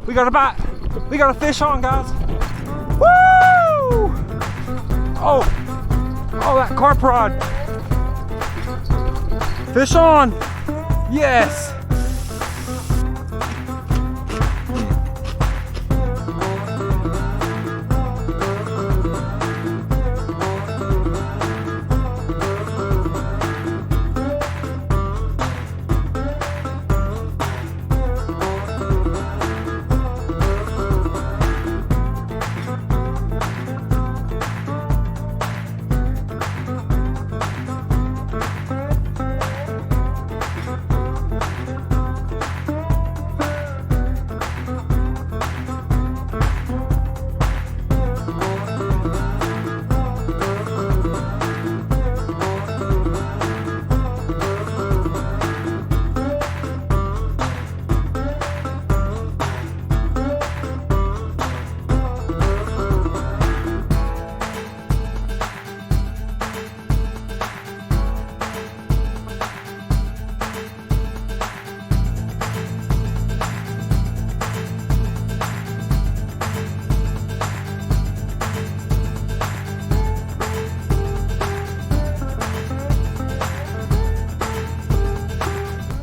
We got a bite. We got a fish on, guys. Woo! Oh, that carp rod. Fish on. Yes.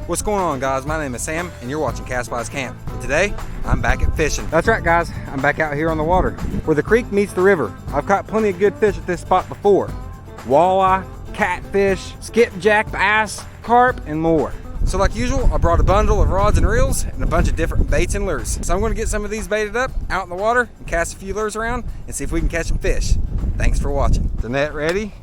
What's going on, guys? My name is Sam and you're watching Cast Wise Camp. And today I'm back at fishing. That's right, guys, I'm back out here on the water where the creek meets the river. I've caught plenty of good fish at this spot before: walleye, catfish, skipjack bass, carp, and more. So like usual, I brought a bundle of rods and reels and a bunch of different baits and lures. So I'm going to get some of these baited up out in the water and cast a few lures around and see if we can catch some fish. Thanks for watching. The net ready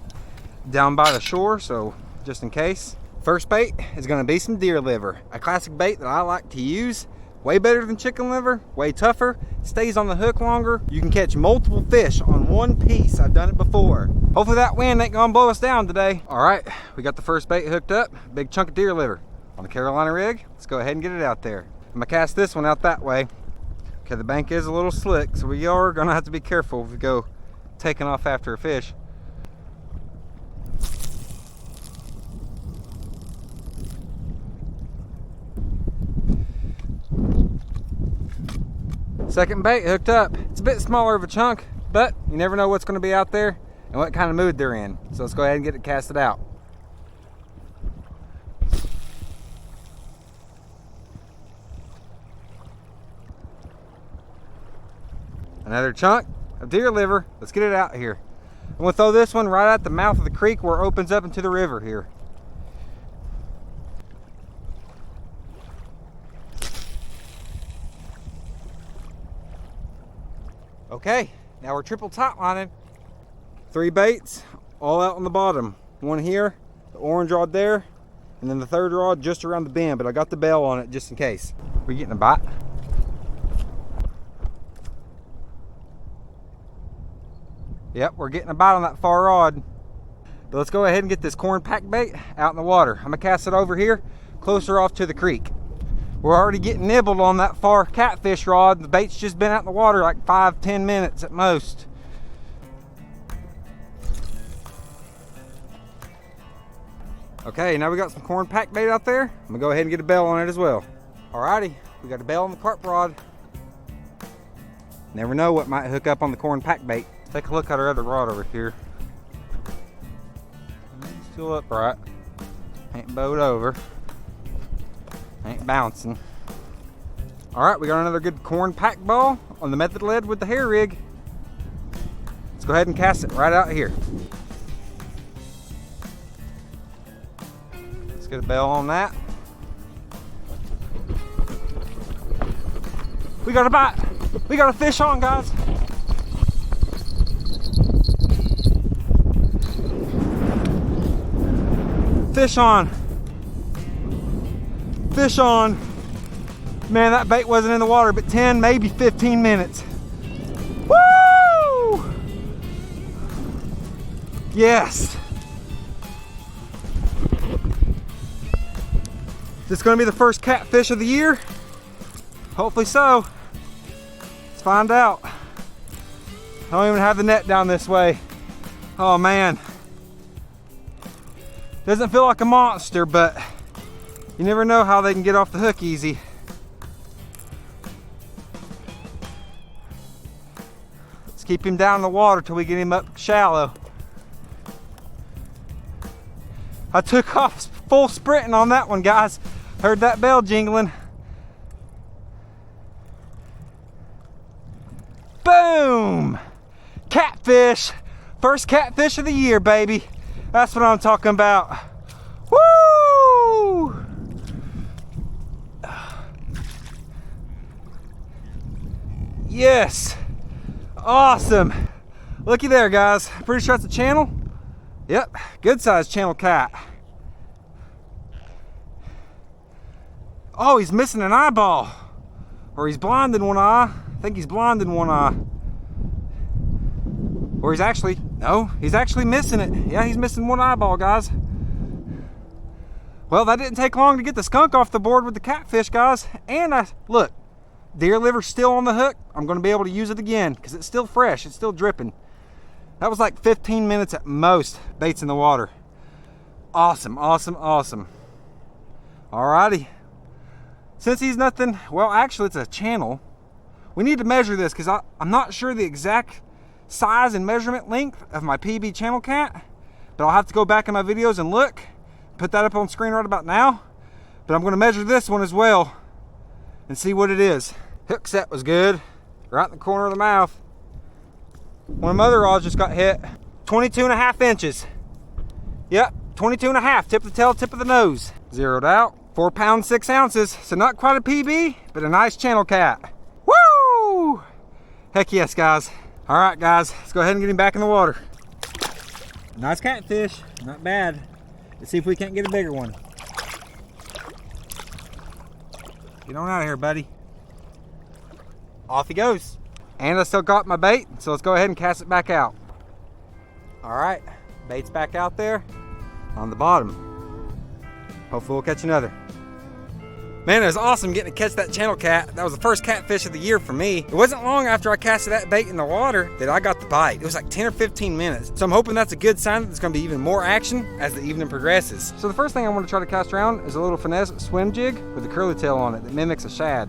down by the shore, so just in case. First bait is going to be some deer liver, a classic bait that I like to use. Way better than chicken liver, way tougher, stays on the hook longer. You can catch multiple fish on one piece. I've done it before. Hopefully that wind ain't gonna blow us down today. All right, we got the first bait hooked up, big chunk of deer liver on the Carolina rig. Let's go ahead and get it out there. I'm gonna cast this one out that way. Okay, the bank is a little slick, so we are gonna have to be careful if we go taking off after a fish. Second bait hooked up. It's a bit smaller of a chunk, but you never know what's going to be out there and what kind of mood they're in. So let's go ahead and get it casted out. Another chunk of deer liver. Let's get it out here. I'm going to throw this one right at the mouth of the creek where it opens up into the river here. Okay, now we're triple top lining. 3 baits all out on the bottom. One here, the orange rod there, and then the third rod just around the bend, but I got the bell on it just in case. We getting a bite? Yep, we're getting a bite on that far rod. But let's go ahead and get this corn pack bait out in the water. I'm gonna cast it over here, closer off to the creek. We're already getting nibbled on that far catfish rod. The bait's just been out in the water like 5-10 minutes at most. Okay, now we got some corn pack bait out there. I'm gonna go ahead and get a bell on it as well. Alrighty, we got a bell on the carp rod. Never know what might hook up on the corn pack bait. Take a look at our other rod over here. Still upright. Ain't bowed over. Ain't bouncing. All right, we got another good corn pack ball on the method lead with the hair rig. Let's go ahead and cast it right out here. Let's get a bell on that. We got a bite. We got a fish on, guys. Fish on. Fish on. Man, that bait wasn't in the water but 10, maybe 15 minutes. Woo! Yes. This is gonna be the first catfish of the year? Hopefully so. Let's find out. I don't even have the net down this way. Oh man. Doesn't feel like a monster, but you never know how they can get off the hook easy. keep him down in the water till we get him up shallow. I took off full sprinting on that one, guys. Heard that bell jingling. Boom! Catfish! First catfish of the year, baby. That's what I'm talking about. Woo! Yes! Awesome! Looky there, guys. Pretty sure that's a channel. Yep, good sized channel cat. Oh, he's missing an eyeball. Or he's blind in one eye. I think he's blind in one eye. Or he's actually, no, he's actually missing it. Yeah, he's missing one eyeball, guys. Well, that didn't take long to get the skunk off the board with the catfish, guys. And look, deer liver's still on the hook. I'm gonna be able to use it again because it's still fresh, it's still dripping. That was like 15 minutes at most, baits in the water. Awesome, awesome, awesome. Alrighty. Since he's nothing, well, actually it's a channel. We need to measure this because I'm not sure the exact size and measurement length of my PB channel cat, but I'll have to go back in my videos and look, put that up on screen right about now. But I'm going to measure this one as well and see what it is. Hook set was good, right in the corner of the mouth. One of my other rods just got hit. 22.5 inches. Yep, 22.5, tip of the tail, tip of the nose. Zeroed out. 4 pounds 6 ounces, so not quite a PB, but a nice channel cat. Woo! Heck yes, guys. All right, guys, let's go ahead and get him back in the water. Nice catfish, not bad. Let's see if we can't get a bigger one. Get on out of here, buddy. Off he goes. And I still got my bait, so let's go ahead and cast it back out. All right, bait's back out there on the bottom. Hopefully we'll catch another. Man, it was awesome getting to catch that channel cat. That was the first catfish of the year for me. It wasn't long after I casted that bait in the water that I got the bite. It was like 10 or 15 minutes. So I'm hoping that's a good sign that there's gonna be even more action as the evening progresses. So the first thing I want to try to cast around is a little finesse swim jig with a curly tail on it that mimics a shad.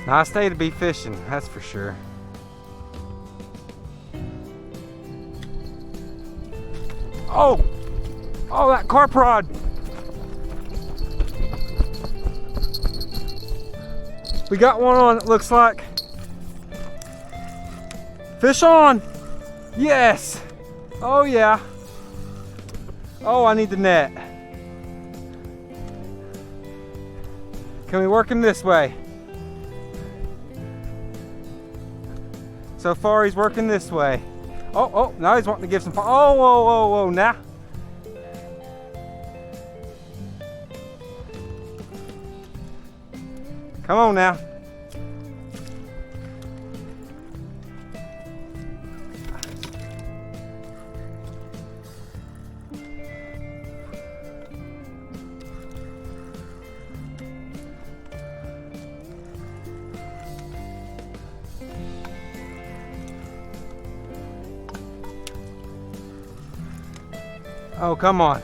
Nice day to be fishing, that's for sure. Oh, that carp rod. We got one on, it looks like. Fish on. Yes. Oh yeah. Oh, I need the net. Can we work him this way? So far he's working this way. Oh, now he's wanting to give some fun. Oh, whoa, now. Come on now. Oh, come on.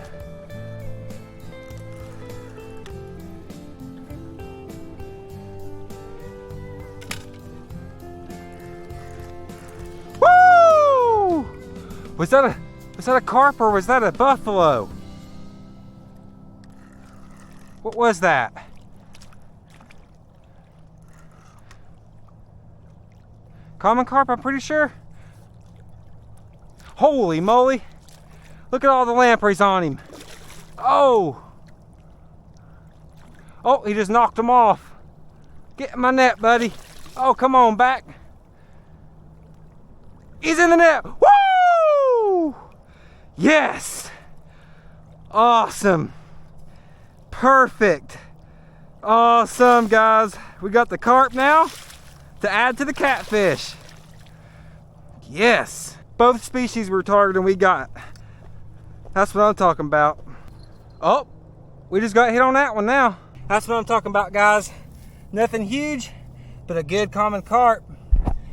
Woo! Was that a carp or was that a buffalo? What was that? Common carp, I'm pretty sure. Holy moly. Look at all the lampreys on him. Oh, he just knocked him off. Get in my net, buddy. Oh, come on back. He's in the net. Woo! Yes. Awesome. Perfect. Awesome, guys. We got the carp now to add to the catfish. Yes. Both species we're targeting, we got. That's what I'm talking about. Oh, we just got hit on that one now. That's what I'm talking about, guys. Nothing huge, but a good common carp.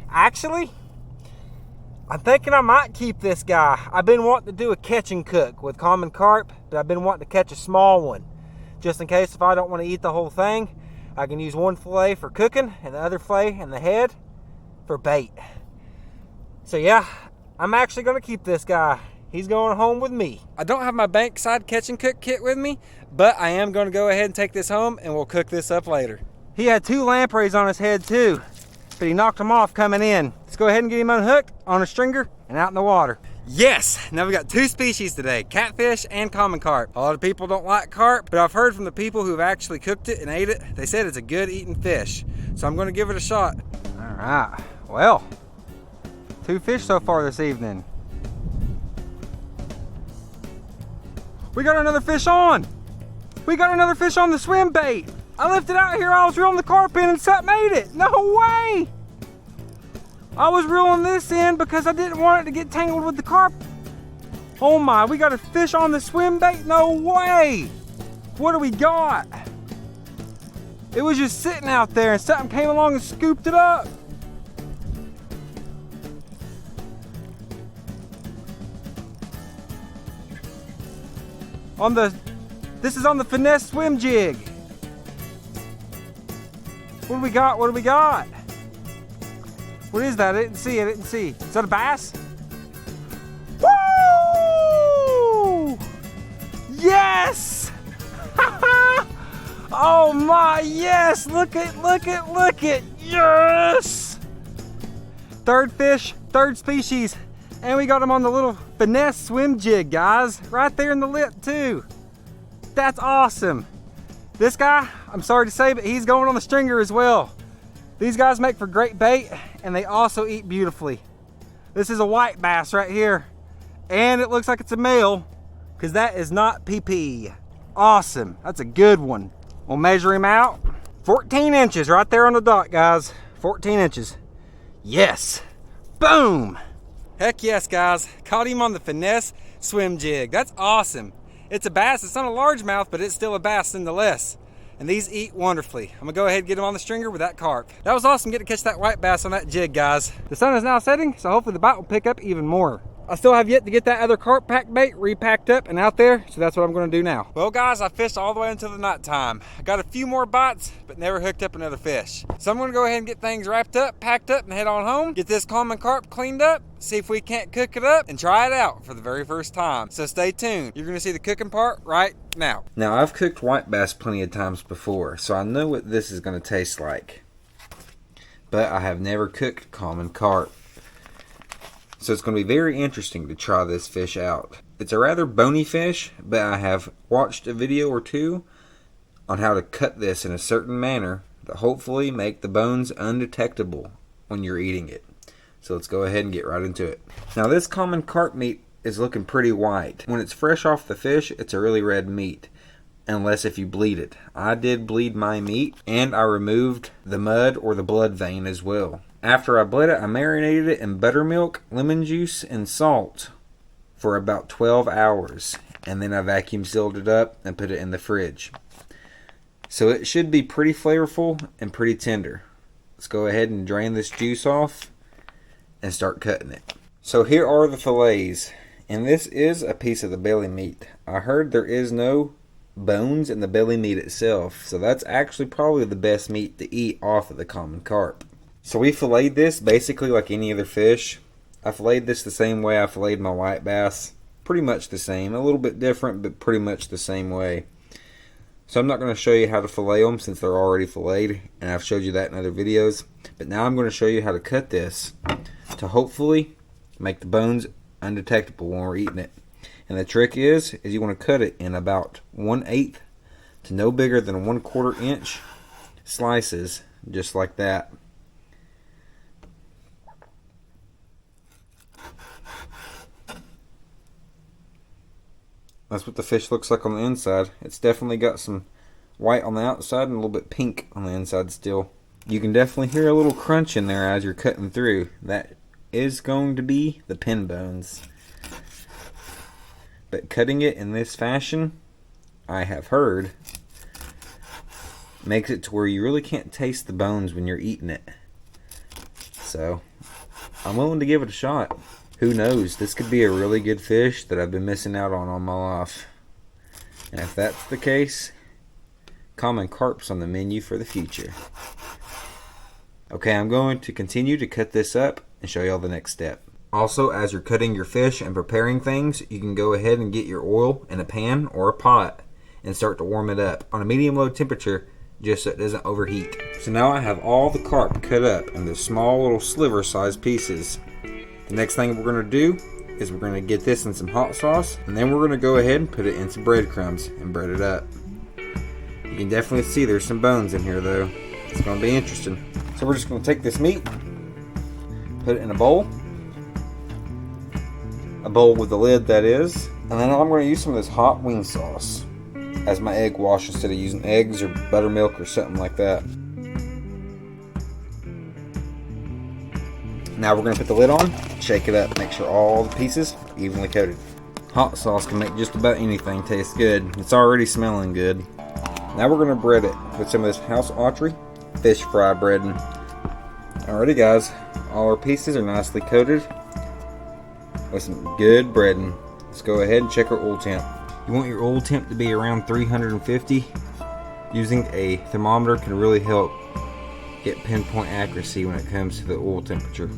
Actually, I'm thinking I might keep this guy. I've been wanting to do a catch and cook with common carp, but I've been wanting to catch a small one. Just in case if I don't want to eat the whole thing, I can use one fillet for cooking and the other fillet and the head for bait. So yeah, I'm actually going to keep this guy. He's going home with me. I don't have my Bankside catch and cook kit with me, but I am going to go ahead and take this home and we'll cook this up later. He had 2 lampreys on his head too, but he knocked them off coming in. Let's go ahead and get him unhooked on a stringer and out in the water. Yes, now we got 2 species today, catfish and common carp. A lot of people don't like carp, but I've heard from the people who've actually cooked it and ate it, they said it's a good eating fish. So I'm gonna give it a shot. All right, well, 2 fish so far this evening. We got another fish on. We got another fish on the swim bait. I left it out here, I was reeling the carp in and something ate it. No way! I was reeling this in because I didn't want it to get tangled with the carp. Oh my, we got a fish on the swim bait? No way! What do we got? It was just sitting out there and something came along and scooped it up. This is on the finesse swim jig. What do we got? What do we got? What is that? I didn't see. Is that a bass? Woo! Yes! Oh my, yes! Look it! Yes! Third fish, third species. And we got him on the little finesse swim jig, guys. Right there in the lip too. That's awesome. This guy, I'm sorry to say, but he's going on the stringer as well. These guys make for great bait and they also eat beautifully. This is a white bass right here. And it looks like it's a male because that is not PP. Awesome, that's a good one. We'll measure him out. 14 inches right there on the dot, guys. 14 inches. Yes, boom. Heck yes, guys. Caught him on the finesse swim jig. That's awesome. It's a bass. It's not a largemouth, but it's still a bass nonetheless. And these eat wonderfully. I'm gonna go ahead and get him on the stringer with that carp. That was awesome getting to catch that white bass on that jig, guys. The sun is now setting, so hopefully the bite will pick up even more. I still have yet to get that other carp pack bait repacked up and out there, so that's what I'm gonna do now. Well guys, I fished all the way until the night time. I got a few more bites, but never hooked up another fish. So I'm gonna go ahead and get things wrapped up, packed up, and head on home. Get this common carp cleaned up, see if we can't cook it up, and try it out for the very first time. So stay tuned. You're gonna see the cooking part right now. Now I've cooked white bass plenty of times before, so I know what this is gonna taste like. But I have never cooked common carp. So it's going to be very interesting to try this fish out. It's a rather bony fish, but I have watched a video or two on how to cut this in a certain manner that hopefully make the bones undetectable when you're eating it. So let's go ahead and get right into it. Now this common carp meat is looking pretty white. When it's fresh off the fish, it's a really red meat. Unless if you bleed it. I did bleed my meat, and I removed the mud or the blood vein as well. After I bled it, I marinated it in buttermilk, lemon juice, and salt for about 12 hours. And then I vacuum sealed it up and put it in the fridge. So it should be pretty flavorful and pretty tender. Let's go ahead and drain this juice off and start cutting it. So here are the fillets. And this is a piece of the belly meat. I heard there is no bones in the belly meat itself. So that's actually probably the best meat to eat off of the common carp. So we filleted this basically like any other fish. I filleted this the same way I filleted my white bass. Pretty much the same. A little bit different, but pretty much the same way. So I'm not going to show you how to fillet them since they're already filleted. And I've showed you that in other videos. But now I'm going to show you how to cut this to hopefully make the bones undetectable when we're eating it. And the trick is you want to cut it in about 1/8 to no bigger than 1/4 inch slices. Just like that. That's what the fish looks like on the inside. It's definitely got some white on the outside and a little bit pink on the inside still. You can definitely hear a little crunch in there as you're cutting through. That is going to be the pin bones. But cutting it in this fashion, I have heard, makes it to where you really can't taste the bones when you're eating it. So, I'm willing to give it a shot. Who knows, this could be a really good fish that I've been missing out on all my life. And if that's the case, common carp's on the menu for the future. Okay, I'm going to continue to cut this up and show y'all the next step. Also, as you're cutting your fish and preparing things, you can go ahead and get your oil in a pan or a pot and start to warm it up on a medium-low temperature just so it doesn't overheat. So now I have all the carp cut up into small little sliver-sized pieces. The next thing we're going to do is we're going to get this in some hot sauce, and then we're going to go ahead and put it in some breadcrumbs and bread it up. You can definitely see there's some bones in here though. It's going to be interesting. So we're just going to take this meat, put it in a bowl with the lid that is, and then I'm going to use some of this hot wing sauce as my egg wash instead of using eggs or buttermilk or something like that. Now we're going to put the lid on, shake it up, make sure all the pieces are evenly coated. Hot sauce can make just about anything taste good. It's already smelling good. Now we're going to bread it with some of this House Autry fish fry breading. Alrighty guys, all our pieces are nicely coated with some good breading. Let's go ahead and check our oil temp. You want your oil temp to be around 350. Using a thermometer can really help get pinpoint accuracy when it comes to the oil temperature.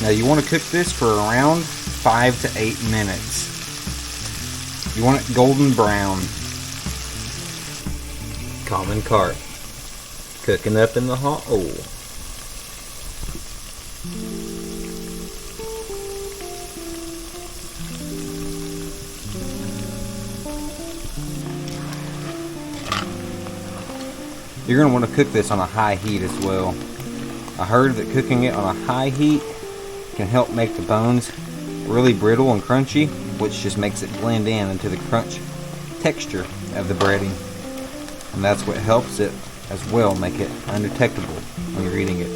Now you want to cook this for around 5 to 8 minutes. You want it golden brown. Common carp, cooking up in the hot oil. You're going to want to cook this on a high heat as well. I heard that cooking it on a high heat can help make the bones really brittle and crunchy, which just makes it blend in into the crunch texture of the breading. And that's what helps it as well make it undetectable when you're eating it.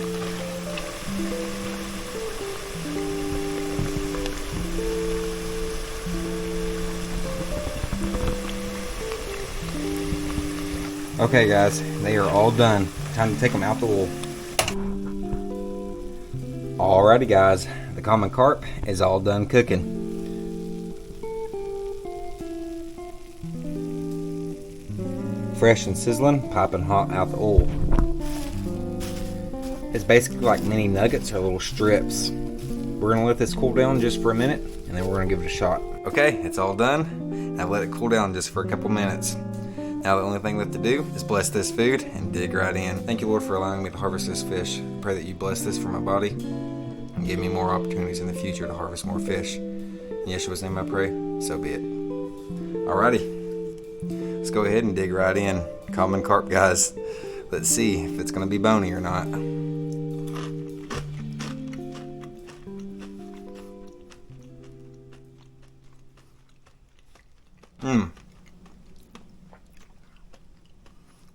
Okay guys, they are all done. Time to take them out the oil. Alrighty guys, the common carp is all done cooking. Fresh and sizzling, piping hot out the oil. It's basically like mini nuggets or little strips. We're gonna let this cool down just for a minute, and then we're gonna give it a shot. Okay, it's all done. I've let it cool down just for a couple minutes. Now the only thing left to do is bless this food and dig right in. Thank you, Lord, for allowing me to harvest this fish. Pray that you bless this for my body and give me more opportunities in the future to harvest more fish. In Yeshua's name I pray, so be it. Alrighty, let's go ahead and dig right in. Common carp, guys. Let's see if it's going to be bony or not.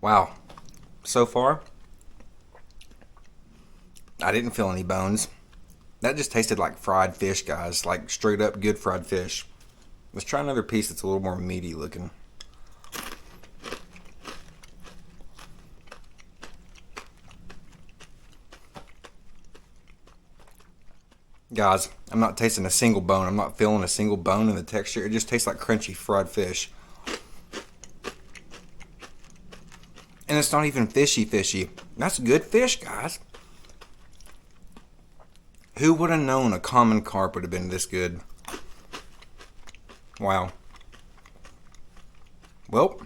Wow. So far, I didn't feel any bones. That just tasted like fried fish, guys. Like straight up good fried fish. Let's try another piece that's a little more meaty looking. Guys, I'm not tasting a single bone. I'm not feeling a single bone in the texture. It just tastes like crunchy fried fish. And it's not even fishy. That's good fish, guys. Who would have known a common carp would have been this good? Wow. Well,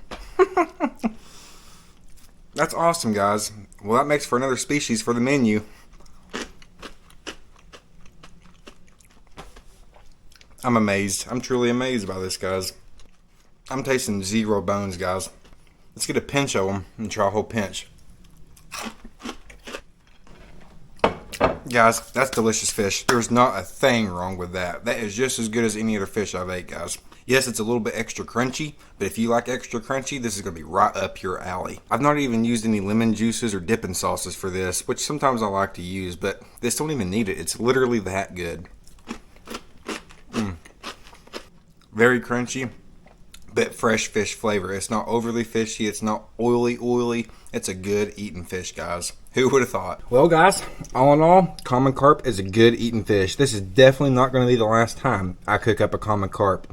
that's awesome, guys. Well, that makes for another species for the menu. I'm amazed. I'm truly amazed by this, guys. I'm tasting zero bones, guys. Let's get a pinch of them and try a whole pinch. Guys, that's delicious fish. There's not a thing wrong with that. That is just as good as any other fish I've ate, guys. Yes, it's a little bit extra crunchy, but if you like extra crunchy, this is going to be right up your alley. I've not even used any lemon juices or dipping sauces for this, which sometimes I like to use, but this don't even need it. It's literally that good. Very crunchy, but fresh fish flavor. It's not overly fishy. It's not oily. It's a good eating fish, guys. Who would have thought? Well, guys, all in all, common carp is a good eating fish. This is definitely not going to be the last time I cook up a common carp.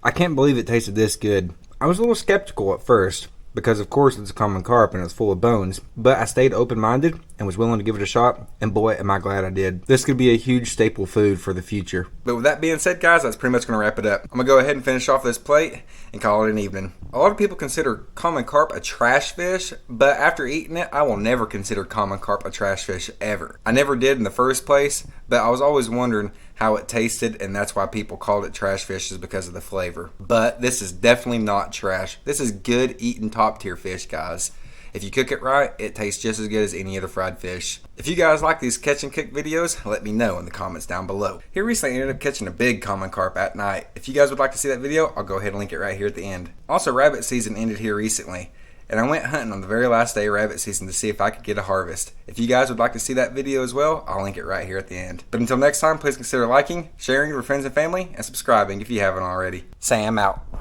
I can't believe it tasted this good. I was a little skeptical at first, because of course it's a common carp and it's full of bones, but I stayed open-minded and was willing to give it a shot, and boy am I glad I did. This could be a huge staple food for the future. But with that being said, guys, that's pretty much going to wrap it up. I'm going to go ahead and finish off this plate and call it an evening. A lot of people consider common carp a trash fish, but after eating it, I will never consider common carp a trash fish ever. I never did in the first place, but I was always wondering how it tasted, and that's why people called it trash fish, is because of the flavor. But this is definitely not trash. This is good eating top tier fish, guys. If you cook it right, it tastes just as good as any other fried fish. If you guys like these catch and cook videos, let me know in the comments down below. Here recently I ended up catching a big common carp at night. If you guys would like to see that video, I'll go ahead and link it right here at the end. Also, rabbit season ended here recently, and I went hunting on the very last day of rabbit season to see if I could get a harvest. If you guys would like to see that video as well, I'll link it right here at the end. But until next time, please consider liking, sharing with friends and family, and subscribing if you haven't already. Sam out.